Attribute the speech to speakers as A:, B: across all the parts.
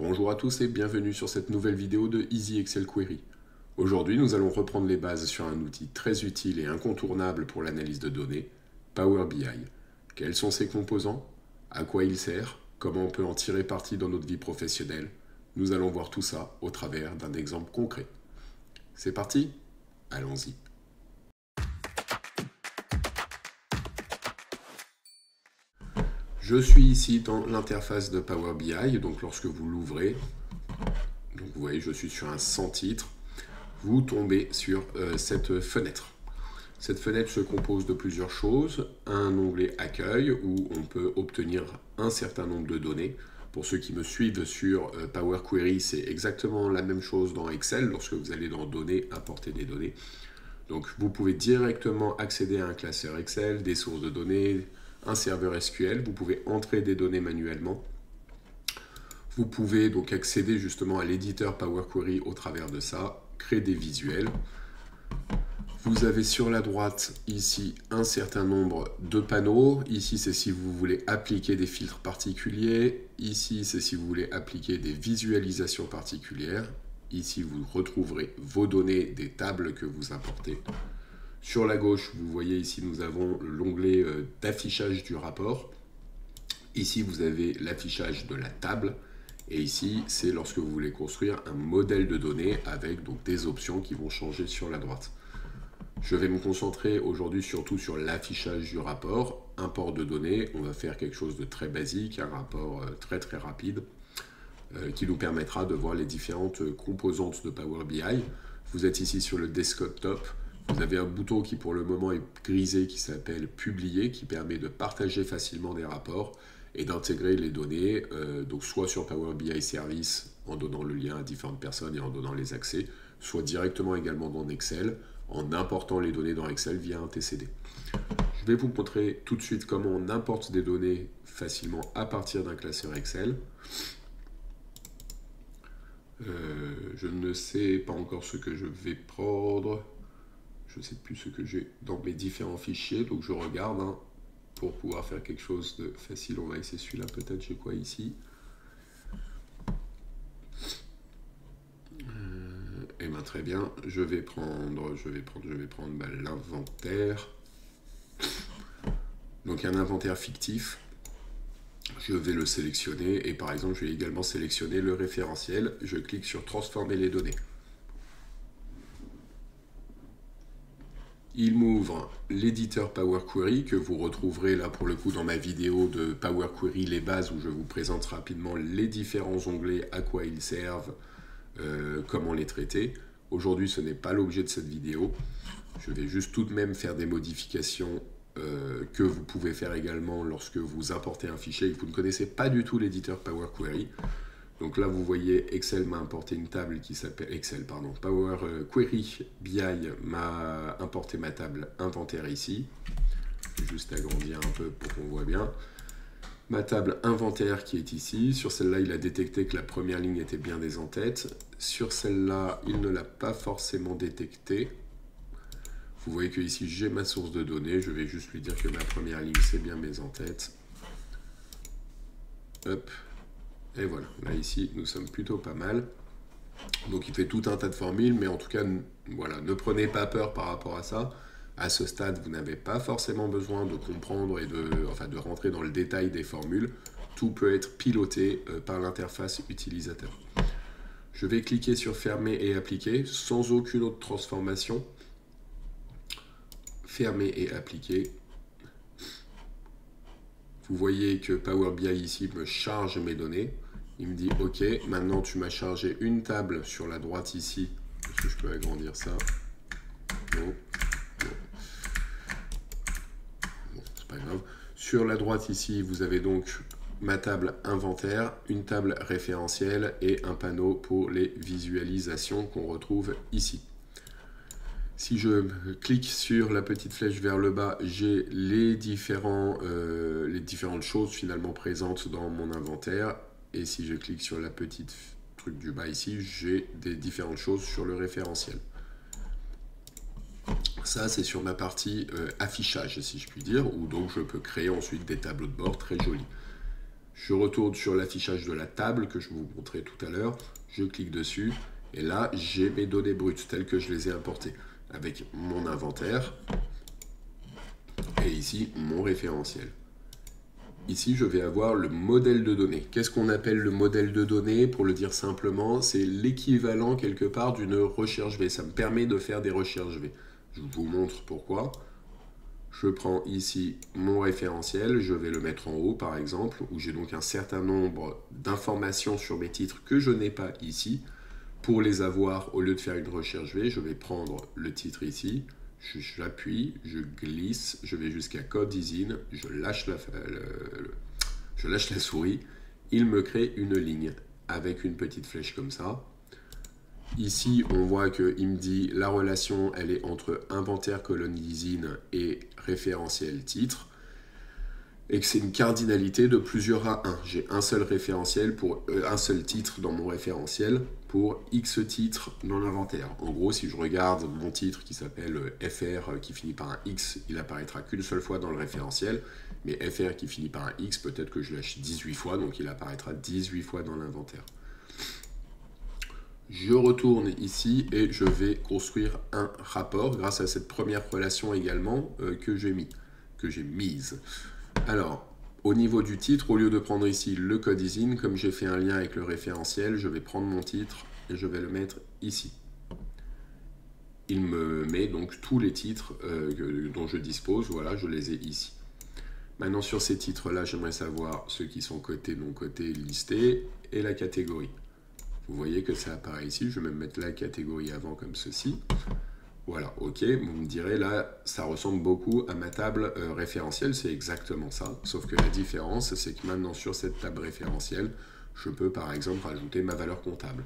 A: Bonjour à tous et bienvenue sur cette nouvelle vidéo de Easy Excel Query. Aujourd'hui, nous allons reprendre les bases sur un outil très utile et incontournable pour l'analyse de données, Power BI. Quels sont ses composants? À quoi il sert? Comment on peut en tirer parti dans notre vie professionnelle? Nous allons voir tout ça au travers d'un exemple concret. C'est parti? Allons-y. Je suis ici dans l'interface de Power BI, donc lorsque vous l'ouvrez, donc vous voyez je suis sur un sans titre, vous tombez sur cette fenêtre. Cette fenêtre se compose de plusieurs choses, un onglet accueil où on peut obtenir un certain nombre de données. Pour ceux qui me suivent sur Power Query, c'est exactement la même chose dans Excel lorsque vous allez dans données, importer des données. Donc vous pouvez directement accéder à un classeur Excel, des sources de données, un serveur SQL, vous pouvez entrer des données manuellement. Vous pouvez donc accéder justement à l'éditeur Power Query au travers de ça, créer des visuels. Vous avez sur la droite ici un certain nombre de panneaux. Ici c'est si vous voulez appliquer des filtres particuliers. Ici c'est si vous voulez appliquer des visualisations particulières. Ici vous retrouverez vos données des tables que vous importez. Sur la gauche, vous voyez ici, nous avons l'onglet d'affichage du rapport. Ici, vous avez l'affichage de la table. Et ici, c'est lorsque vous voulez construire un modèle de données avec donc, des options qui vont changer sur la droite. Je vais me concentrer aujourd'hui surtout sur l'affichage du rapport. Import de données, on va faire quelque chose de très basique, un rapport très rapide qui nous permettra de voir les différentes composantes de Power BI. Vous êtes ici sur le desktop. Vous avez un bouton qui pour le moment est grisé qui s'appelle Publier, qui permet de partager facilement des rapports et d'intégrer les données, donc soit sur Power BI Service en donnant le lien à différentes personnes et en donnant les accès, soit directement également dans Excel en important les données dans Excel via un TCD. Je vais vous montrer tout de suite comment on importe des données facilement à partir d'un classeur Excel. Je ne sais pas encore ce que je vais prendre. Je ne sais plus ce que j'ai dans mes différents fichiers, donc je regarde pour pouvoir faire quelque chose de facile. On va essayer celui-là, peut-être. J'ai quoi ici? Eh bien, très bien. Je vais prendre l'inventaire. Donc, un inventaire fictif. Je vais le sélectionner et par exemple, je vais également sélectionner le référentiel. Je clique sur Transformer les données. Il m'ouvre l'éditeur Power Query que vous retrouverez là pour le coup dans ma vidéo de Power Query les bases où je vous présente rapidement les différents onglets, à quoi ils servent, comment les traiter. Aujourd'hui ce n'est pas l'objet de cette vidéo. Je vais juste tout de même faire des modifications que vous pouvez faire également lorsque vous importez un fichier et que vous ne connaissez pas du tout l'éditeur Power Query. Donc là, vous voyez, Excel m'a importé une table qui s'appelle Power Query BI m'a importé ma table inventaire ici. Je vais juste agrandir un peu pour qu'on voit bien. Ma table inventaire qui est ici. Sur celle-là, il a détecté que la première ligne était bien des en-têtes. Sur celle-là, il ne l'a pas forcément détecté. Vous voyez que ici, j'ai ma source de données. Je vais juste lui dire que ma première ligne, c'est bien mes en-têtes. Hop. Et voilà, là ici, nous sommes plutôt pas mal. Donc il fait tout un tas de formules, mais en tout cas, voilà, ne prenez pas peur par rapport à ça. À ce stade, vous n'avez pas forcément besoin de comprendre et de rentrer dans le détail des formules. Tout peut être piloté par l'interface utilisateur. Je vais cliquer sur Fermer et Appliquer, sans aucune autre transformation. Fermer et Appliquer. Vous voyez que Power BI ici me charge mes données. Il me dit OK, maintenant tu m'as chargé une table sur la droite ici. Est-ce que je peux agrandir ça? Non. Bon, c'est pas grave. Sur la droite ici, vous avez donc ma table inventaire, une table référentielle et un panneau pour les visualisations qu'on retrouve ici. Si je clique sur la petite flèche vers le bas, j'ai les différentes choses finalement présentes dans mon inventaire. Et si je clique sur la petite truc du bas ici, j'ai des différentes choses sur le référentiel. Ça, c'est sur ma partie affichage, si je puis dire, où donc je peux créer ensuite des tableaux de bord très jolis. Je retourne sur l'affichage de la table que je vous montrais tout à l'heure. Je clique dessus et là, j'ai mes données brutes telles que je les ai importées avec mon inventaire et ici, mon référentiel. Ici, je vais avoir le modèle de données. Qu'est-ce qu'on appelle le modèle de données? Pour le dire simplement, c'est l'équivalent quelque part d'une recherche V. Ça me permet de faire des recherches V. Je vous montre pourquoi. Je prends ici mon référentiel, je vais le mettre en haut par exemple, où j'ai donc un certain nombre d'informations sur mes titres que je n'ai pas ici. Pour les avoir, au lieu de faire une recherche V, je vais prendre le titre ici, j'appuie, je glisse, je vais jusqu'à Code Isin, je lâche la souris, il me crée une ligne avec une petite flèche comme ça. Ici, on voit qu'il me dit la relation, elle est entre inventaire colonne Isin et référentiel titre, et que c'est une cardinalité de plusieurs à 1. J'ai un seul référentiel pour un seul titre dans mon référentiel pour X titres dans l'inventaire. En gros, si je regarde mon titre qui s'appelle FR qui finit par un X, il apparaîtra qu'une seule fois dans le référentiel, mais FR qui finit par un X, peut-être que je lâche 18 fois, donc il apparaîtra 18 fois dans l'inventaire. Je retourne ici et je vais construire un rapport grâce à cette première relation également que j'ai mise. Alors, au niveau du titre, au lieu de prendre ici le code Isin, comme j'ai fait un lien avec le référentiel, je vais prendre mon titre et je vais le mettre ici. Il me met donc tous les titres dont je dispose, voilà, je les ai ici. Maintenant, sur ces titres-là, j'aimerais savoir ceux qui sont cotés, non cotés, listés et la catégorie. Vous voyez que ça apparaît ici, je vais même mettre la catégorie avant comme ceci. Voilà, ok, vous me direz là, ça ressemble beaucoup à ma table référentielle, c'est exactement ça. Sauf que la différence, c'est que maintenant sur cette table référentielle, je peux par exemple rajouter ma valeur comptable.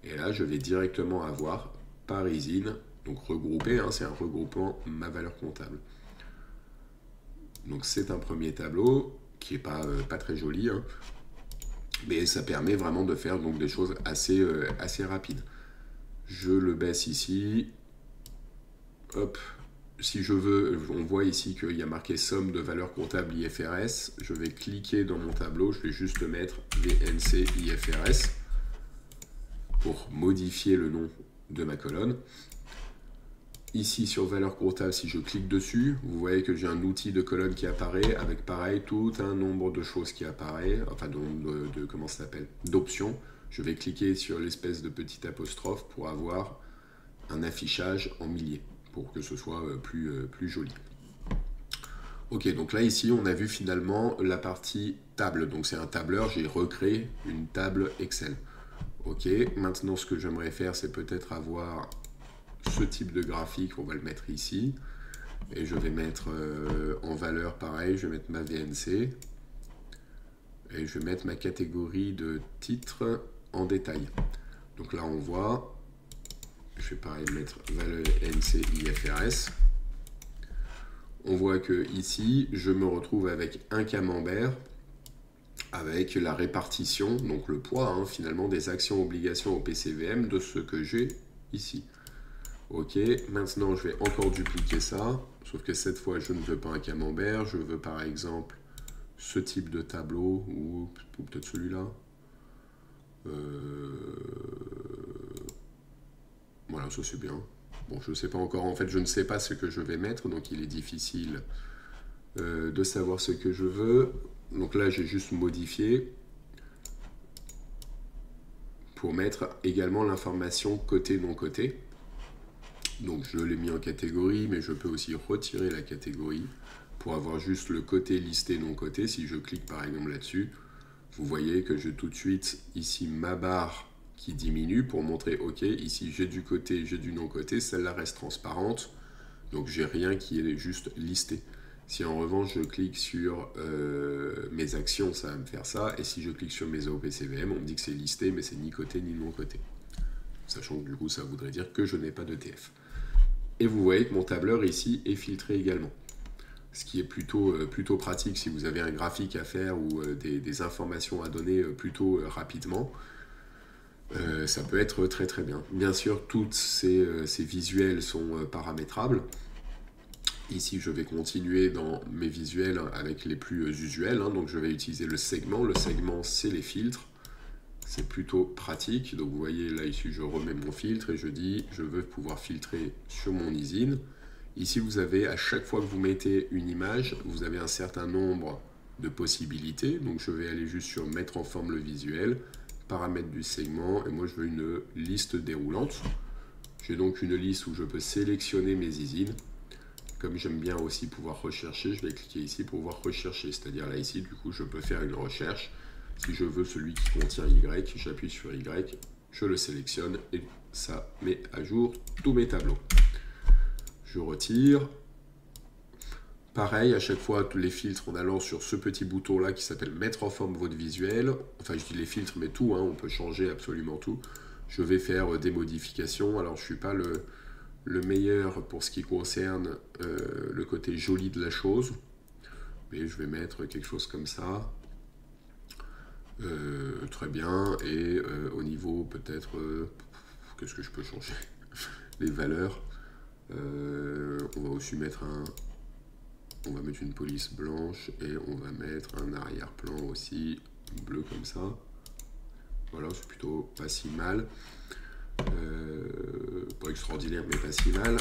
A: Et là, je vais directement avoir par Isin, donc regroupé, hein, c'est un regroupement ma valeur comptable. Donc c'est un premier tableau qui n'est pas très joli, hein, mais ça permet vraiment de faire donc, des choses assez rapides. Je le baisse ici. Hop, si je veux, on voit ici qu'il y a marqué somme de valeur comptable IFRS. Je vais cliquer dans mon tableau, je vais juste mettre VNC IFRS pour modifier le nom de ma colonne. Ici sur valeur comptable, si je clique dessus, vous voyez que j'ai un outil de colonne qui apparaît avec pareil tout un nombre de choses qui apparaît, enfin comment ça s'appelle, d'options. Je vais cliquer sur l'espèce de petit apostrophe pour avoir un affichage en milliers, pour que ce soit plus joli. Ok, donc là ici on a vu finalement la partie table, donc c'est un tableur, j'ai recréé une table Excel. Ok, maintenant ce que j'aimerais faire c'est peut-être avoir ce type de graphique, on va le mettre ici, et je vais mettre en valeur pareil, je vais mettre ma VNC, et je vais mettre ma catégorie de titre en détail. Donc là on voit, je vais pareil mettre valeur NC IFRS. On voit que ici, je me retrouve avec un camembert avec la répartition, donc le poids hein, finalement des actions obligations au PCVM de ce que j'ai ici. Ok, maintenant je vais encore dupliquer ça, sauf que cette fois je ne veux pas un camembert, je veux par exemple ce type de tableau, ou peut-être celui-là. Voilà, ça c'est bien. Bon, je ne sais pas encore, en fait je ne sais pas ce que je vais mettre, donc il est difficile de savoir ce que je veux. Donc là j'ai juste modifié pour mettre également l'information côté non côté. Donc je l'ai mis en catégorie, mais je peux aussi retirer la catégorie pour avoir juste le côté listé non côté. Si je clique par exemple là-dessus, vous voyez que j'ai tout de suite ici ma barre qui diminue pour montrer ok, ici j'ai du côté, j'ai du non côté, celle-là reste transparente, donc j'ai rien qui est juste listé. Si en revanche je clique sur mes actions, ça va me faire ça, et si je clique sur mes AOPCVM, on me dit que c'est listé, mais c'est ni côté ni non côté. Sachant que du coup ça voudrait dire que je n'ai pas d'ETF. Et vous voyez que mon tableur ici est filtré également. Ce qui est plutôt pratique si vous avez un graphique à faire ou des informations à donner plutôt rapidement. Ça peut être très très bien. Bien sûr, toutes ces visuels sont paramétrables. Ici, je vais continuer dans mes visuels avec les plus usuels. Donc, je vais utiliser le segment. Le segment, c'est les filtres. C'est plutôt pratique. Donc, vous voyez, là, ici, je remets mon filtre et je dis, je veux pouvoir filtrer sur mon ISIN. Ici, vous avez, à chaque fois que vous mettez une image, vous avez un certain nombre de possibilités. Donc, je vais aller juste sur mettre en forme le visuel, paramètres du segment, et moi, je veux une liste déroulante. J'ai donc une liste où je peux sélectionner mes ISIN. Comme j'aime bien aussi pouvoir rechercher, je vais cliquer ici pour pouvoir rechercher. C'est-à-dire là, ici, du coup, je peux faire une recherche. Si je veux celui qui contient Y, j'appuie sur Y, je le sélectionne et ça met à jour tous mes tableaux. Je retire. Pareil, à chaque fois, tous les filtres en allant sur ce petit bouton-là qui s'appelle « Mettre en forme votre visuel ». Enfin, je dis les filtres, mais tout, on peut changer absolument tout. Je vais faire des modifications. Alors, je ne suis pas le meilleur pour ce qui concerne le côté joli de la chose. Mais je vais mettre quelque chose comme ça. Très bien. Et au niveau, peut-être... qu'est-ce que je peux changer? Les valeurs. On va aussi mettre on va mettre une police blanche et on va mettre un arrière-plan aussi bleu comme ça. Voilà, c'est plutôt pas si mal. Pas extraordinaire, mais pas si mal.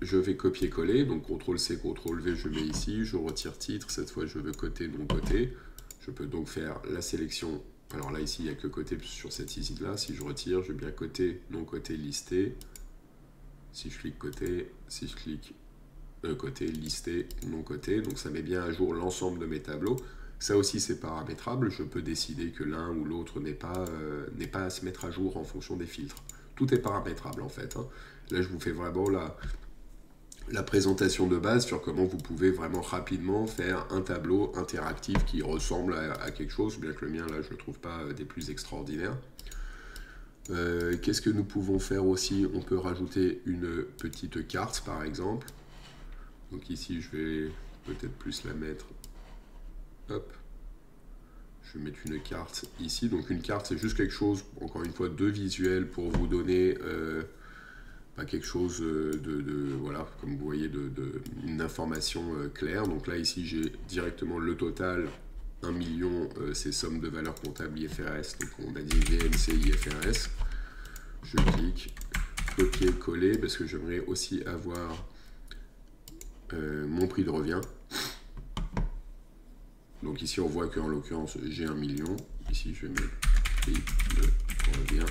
A: Je vais copier-coller, donc CTRL-C, CTRL-V, je mets ici. Je retire titre, cette fois je veux côté, non côté. Je peux donc faire la sélection. Alors là, ici, il n'y a que côté sur cette ISIN-là. Si je retire, je vais bien côté, non côté, listé. Si je clique côté, si je clique côté, listé, non côté. Donc ça met bien à jour l'ensemble de mes tableaux. Ça aussi, c'est paramétrable. Je peux décider que l'un ou l'autre n'est pas à se mettre à jour en fonction des filtres. Tout est paramétrable, en fait. Là, je vous fais vraiment la présentation de base sur comment vous pouvez vraiment rapidement faire un tableau interactif qui ressemble à quelque chose, bien que le mien, là, je ne le trouve pas des plus extraordinaires. Qu'est-ce que nous pouvons faire aussi? On peut rajouter une petite carte, par exemple. Donc ici, je vais peut-être plus la mettre. Hop. Je vais mettre une carte ici. Donc une carte, c'est juste quelque chose, encore une fois, de visuel pour vous donner quelque chose voilà, comme vous voyez, une information claire. Donc là, ici, j'ai directement le total, 1 million, c'est somme de valeurs comptables IFRS. Donc on a dit VNC IFRS. Je clique, copier, coller, parce que j'aimerais aussi avoir mon prix de revient. Donc ici, on voit qu'en l'occurrence, j'ai 1 million. Ici, je vais mettre prix de revient.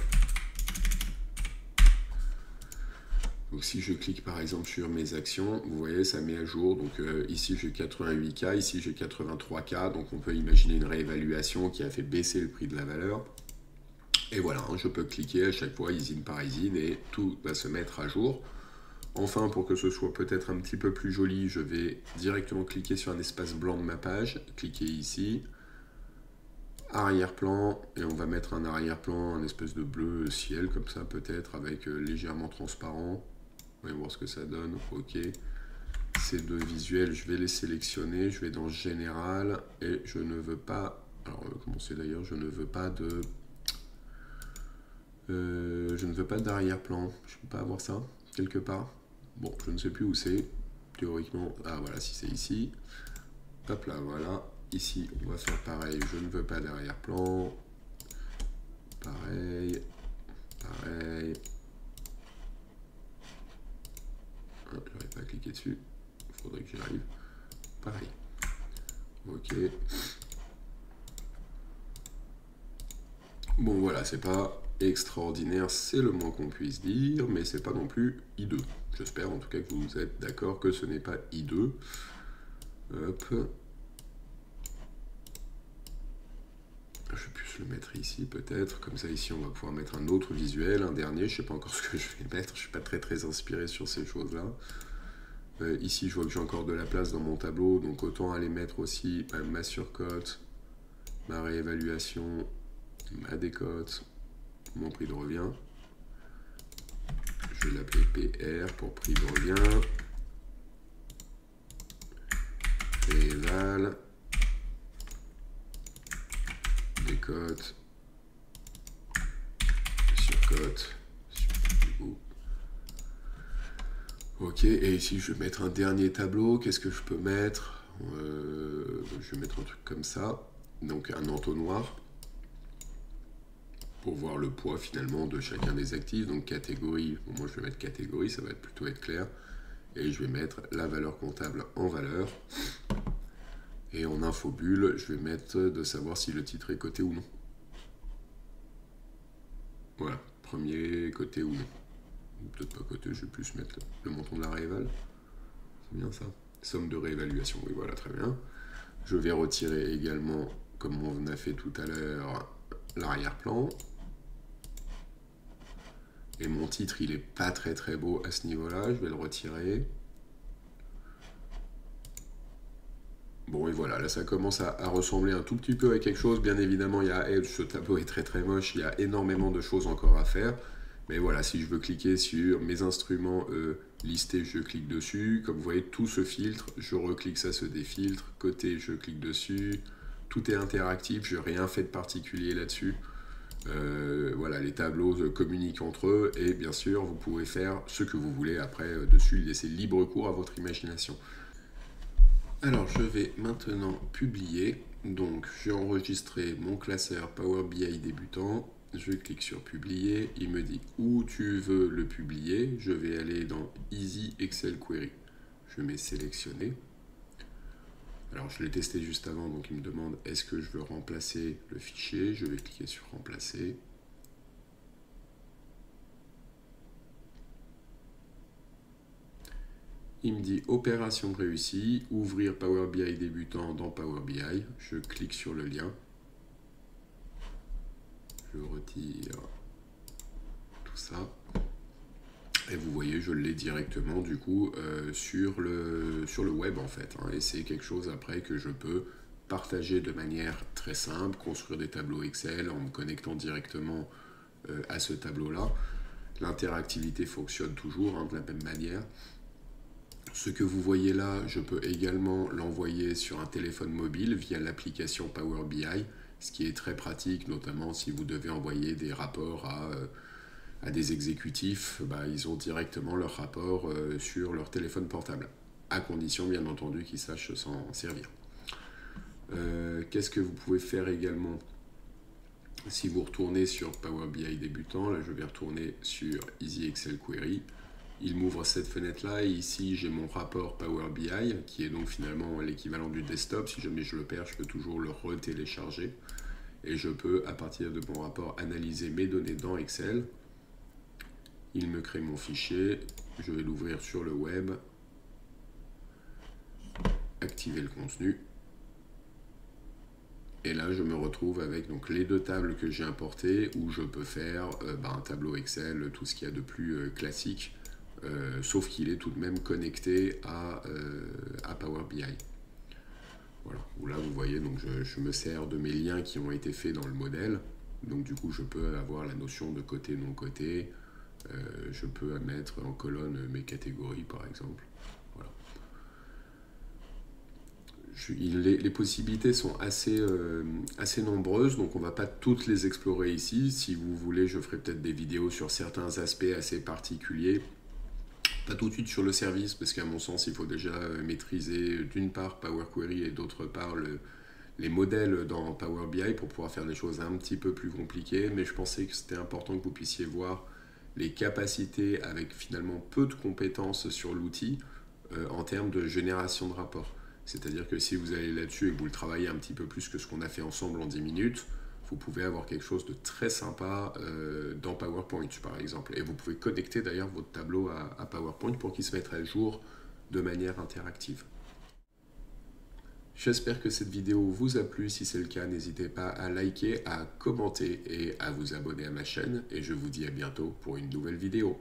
A: Donc si je clique par exemple sur mes actions, vous voyez, ça met à jour. Donc ici, j'ai 88K, ici, j'ai 83K. Donc on peut imaginer une réévaluation qui a fait baisser le prix de la valeur. Et voilà, je peux cliquer à chaque fois, ISIN par ISIN, et tout va se mettre à jour. Enfin, pour que ce soit peut-être un petit peu plus joli, je vais directement cliquer sur un espace blanc de ma page, cliquer ici, arrière-plan, et on va mettre un arrière-plan, un espèce de bleu ciel, comme ça peut-être, avec légèrement transparent. On va voir ce que ça donne, ok. Ces deux visuels, je vais les sélectionner, je vais dans Général, et je ne veux pas, alors on va commencer d'ailleurs, je ne veux pas d'arrière-plan, je ne peux pas avoir ça, quelque part. Bon, je ne sais plus où c'est, théoriquement, ah voilà, si c'est ici, hop là, voilà, ici, on va faire pareil, je ne veux pas d'arrière-plan, pareil, pareil, je n'aurais pas cliqué dessus, il faudrait que j'y arrive, pareil, ok. Bon voilà, c'est pas extraordinaire, c'est le moins qu'on puisse dire, mais c'est pas non plus hideux. J'espère en tout cas que vous êtes d'accord que ce n'est pas hideux. Hop. Je vais plus le mettre ici peut-être, comme ça ici on va pouvoir mettre un autre visuel, un dernier, je sais pas encore ce que je vais mettre, je suis pas très inspiré sur ces choses-là. Ici je vois que j'ai encore de la place dans mon tableau, donc autant aller mettre aussi ma surcote, ma réévaluation, ma décote, mon prix de revient. Je vais l'appeler PR pour prix de revient. Rééval. Décote. Surcote. Ok, et ici je vais mettre un dernier tableau. Qu'est-ce que je peux mettre? Je vais mettre un truc comme ça. Donc un entonnoir pour voir le poids finalement de chacun des actifs. Donc catégorie, bon, moi je vais mettre catégorie, ça va plutôt être clair. Et je vais mettre la valeur comptable en valeur. Et en infobulle, je vais mettre de savoir si le titre est coté ou non. Voilà, premier coté ou non. Peut-être pas coté, je vais plus mettre le montant de la rééval. C'est bien ça. Somme de réévaluation, oui voilà, très bien. Je vais retirer également, comme on a fait tout à l'heure, l'arrière-plan. Et mon titre, il est pas très beau à ce niveau-là, je vais le retirer. Bon et voilà, là ça commence à ressembler un tout petit peu à quelque chose. Bien évidemment, ce tableau est très moche, il y a énormément de choses encore à faire. Mais voilà, si je veux cliquer sur mes instruments listés, je clique dessus. Comme vous voyez, tout se filtre, je reclique, ça se défiltre. Côté, je clique dessus. Tout est interactif, je n'ai rien fait de particulier là-dessus. Voilà, les tableaux communiquent entre eux et bien sûr, vous pouvez faire ce que vous voulez après dessus, laisser libre cours à votre imagination. Alors, je vais maintenant publier. Donc, j'ai enregistré mon classeur Power BI débutant. Je clique sur publier. Il me dit où tu veux le publier. Je vais aller dans Easy Excel Query. Je mets sélectionner. Alors, je l'ai testé juste avant, donc il me demande est-ce que je veux remplacer le fichier. Je vais cliquer sur remplacer. Il me dit opération réussie, ouvrir Power BI débutant dans Power BI. Je clique sur le lien. Je retire tout ça. Et vous voyez, je l'ai directement du coup sur le web en fait. Hein, et c'est quelque chose après que je peux partager de manière très simple, construire des tableaux Excel en me connectant directement à ce tableau-là. L'interactivité fonctionne toujours hein, de la même manière. Ce que vous voyez là, je peux également l'envoyer sur un téléphone mobile via l'application Power BI, ce qui est très pratique, notamment si vous devez envoyer des rapports à des exécutifs, ils ont directement leur rapport sur leur téléphone portable, à condition bien entendu qu'ils sachent s'en servir. Qu'est-ce que vous pouvez faire également? Si vous retournez sur Power BI débutant, là je vais retourner sur Easy Excel Query. Il m'ouvre cette fenêtre-là et ici j'ai mon rapport Power BI qui est donc finalement l'équivalent du desktop. Si jamais je le perds, je peux toujours le retélécharger et je peux à partir de mon rapport analyser mes données dans Excel. Il me crée mon fichier, je vais l'ouvrir sur le web, activer le contenu. Et là, je me retrouve avec donc, les deux tables que j'ai importées où je peux faire un tableau Excel, tout ce qu'il y a de plus classique. Sauf qu'il est tout de même connecté à Power BI. Voilà. Où là, vous voyez, donc je me sers de mes liens qui ont été faits dans le modèle. Donc du coup, je peux avoir la notion de côté, non côté. Je peux mettre en colonne mes catégories, par exemple. Voilà. Les possibilités sont assez nombreuses, donc on ne va pas toutes les explorer ici. Si vous voulez, je ferai peut-être des vidéos sur certains aspects assez particuliers. Pas tout de suite sur le service, parce qu'à mon sens, il faut déjà maîtriser d'une part Power Query et d'autre part les modèles dans Power BI pour pouvoir faire des choses un petit peu plus compliquées. Mais je pensais que c'était important que vous puissiez voir les capacités avec finalement peu de compétences sur l'outil en termes de génération de rapports. C'est-à-dire que si vous allez là-dessus et que vous le travaillez un petit peu plus que ce qu'on a fait ensemble en 10 minutes, vous pouvez avoir quelque chose de très sympa dans PowerPoint par exemple. Et vous pouvez connecter d'ailleurs votre tableau à PowerPoint pour qu'il se mette à jour de manière interactive. J'espère que cette vidéo vous a plu. Si c'est le cas, n'hésitez pas à liker, à commenter et à vous abonner à ma chaîne. Et je vous dis à bientôt pour une nouvelle vidéo.